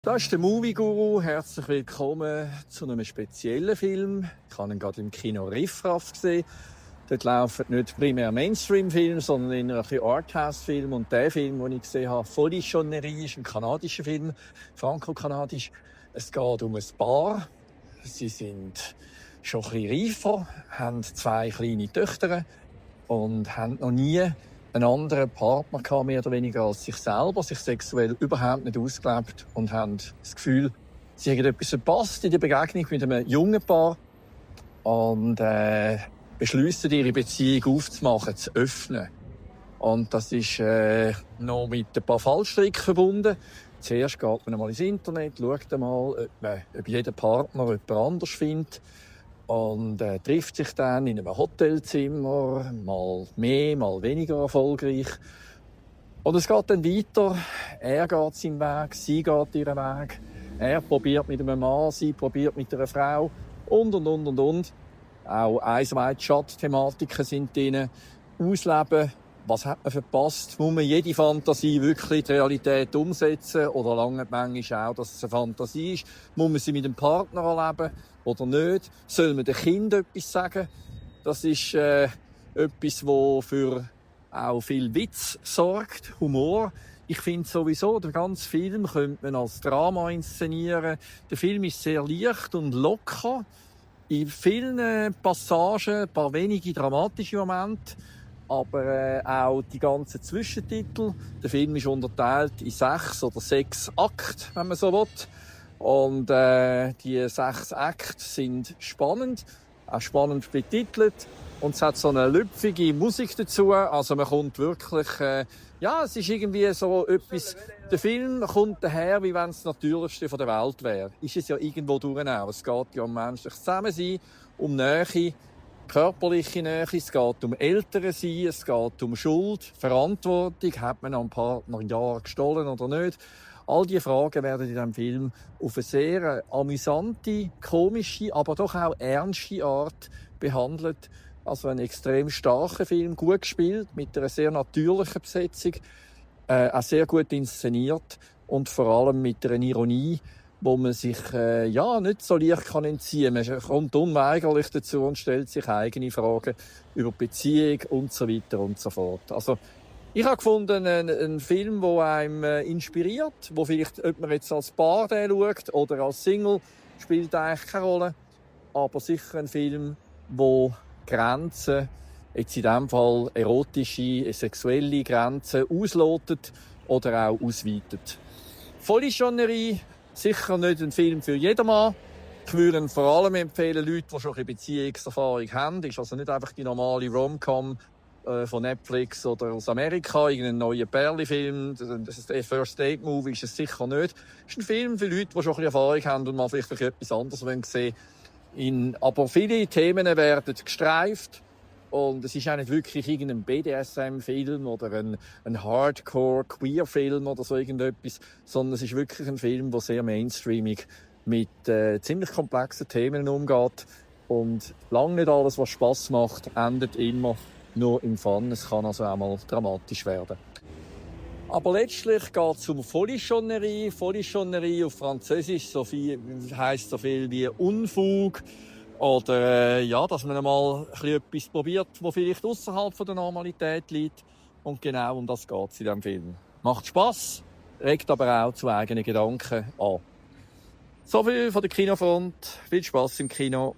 Das ist der Movie Guru. Herzlich willkommen zu einem speziellen Film. Ich habe ihn gerade im Kino Riffraff gesehen. Dort laufen nicht primär Mainstream-Filme, sondern eher ein bisschen Arthouse-Filme. Und der Film, den ich gesehen habe, «Folie Chonnerie», ist ein kanadischer Film, franco-kanadisch. Es geht um ein Paar. Sie sind schon ein bisschen reifer, haben 2 kleine Töchter und haben noch nie einen anderen Partner gehabt, mehr oder weniger als sich selber, sich sexuell überhaupt nicht ausgelebt und haben das Gefühl, sie haben etwas verpasst in der Begegnung mit einem jungen Paar und beschliessen, ihre Beziehung aufzumachen, zu öffnen. Und das ist noch mit ein paar Fallstricken verbunden. Zuerst geht man mal ins Internet, schaut mal, ob jeder Partner jemand anders findet. Und trifft sich dann in einem Hotelzimmer, mal mehr, mal weniger erfolgreich. Und es geht dann weiter. Er geht seinen Weg, sie geht ihren Weg. Er probiert mit einem Mann, sie probiert mit einer Frau. Und. Auch Eis-Weit-Schatt-Thematiken sind drin. Ausleben. Was hat man verpasst? Muss man jede Fantasie wirklich in die Realität umsetzen? Oder lange manchmal auch, dass es eine Fantasie ist? Muss man sie mit dem Partner erleben oder nicht? Soll man den Kindern etwas sagen? Das ist etwas, das für auch viel Witz sorgt, Humor. Ich finde sowieso, den ganzen Film könnte man als Drama inszenieren. Der Film ist sehr leicht und locker. In vielen Passagen ein paar wenige dramatische Momente. Aber auch die ganzen Zwischentitel. Der Film ist unterteilt in 6 oder 6 Akte, wenn man so will. Und die 6 Akte sind spannend, auch spannend betitelt. Und es hat so eine lüpfige Musik dazu. Also man kommt wirklich, es ist irgendwie so etwas, der Film kommt daher, wie wenn es das Natürlichste der Welt wäre. Ist es ja irgendwo durch auch. Es geht ja um menschliches Zusammensein, um Nähe, körperliche Nähe, es geht um Elternsein, es geht um Schuld, Verantwortung, hat man am Partner ein Jahr gestohlen oder nicht. All diese Fragen werden in diesem Film auf eine sehr amüsante, komische, aber doch auch ernste Art behandelt. Also ein extrem starker Film, gut gespielt, mit einer sehr natürlichen Besetzung, auch sehr gut inszeniert und vor allem mit einer Ironie, wo man sich nicht so leicht entziehen kann. Man kommt unweigerlich dazu und stellt sich eigene Fragen über Beziehung und so weiter und so fort. Also ich habe gefunden, einen Film, der einem inspiriert, wo vielleicht, ob man jetzt als Paar den schaut oder als Single, spielt eigentlich keine Rolle. Aber sicher ein Film, der Grenzen, jetzt in diesem Fall erotische, sexuelle Grenzen, auslotet oder auch ausweitet. «Folie Chonnerie», sicher nicht ein Film für jedermann. Ich würde ihn vor allem empfehlen, Leute, die schon eine Beziehungserfahrung haben. Ist also nicht einfach die normale Rom-Com von Netflix oder aus Amerika, irgendein neuer Perli-Film. Das ist der First Date Movie, ist es sicher nicht. Es ist ein Film für Leute, die schon ein bisschen Erfahrung haben und mal vielleicht etwas anderes sehen wollen. Aber viele Themen werden gestreift. Und es ist auch nicht wirklich irgendein BDSM-Film oder ein Hardcore-Queer-Film oder so irgendetwas, sondern es ist wirklich ein Film, der sehr mainstreamig mit ziemlich komplexen Themen umgeht. Und lange nicht alles, was Spass macht, endet immer nur im Fun. Es kann also auch mal dramatisch werden. Aber letztlich geht es um «Folie Chonnerie». «Folie Chonnerie» auf Französisch heisst so viel wie Unfug. Oder dass man einmal etwas probiert, das vielleicht außerhalb der Normalität liegt. Und genau um das geht es in diesem Film. Macht Spass, regt aber auch zu eigenen Gedanken an. So viel von der Kinofront. Viel Spass im Kino.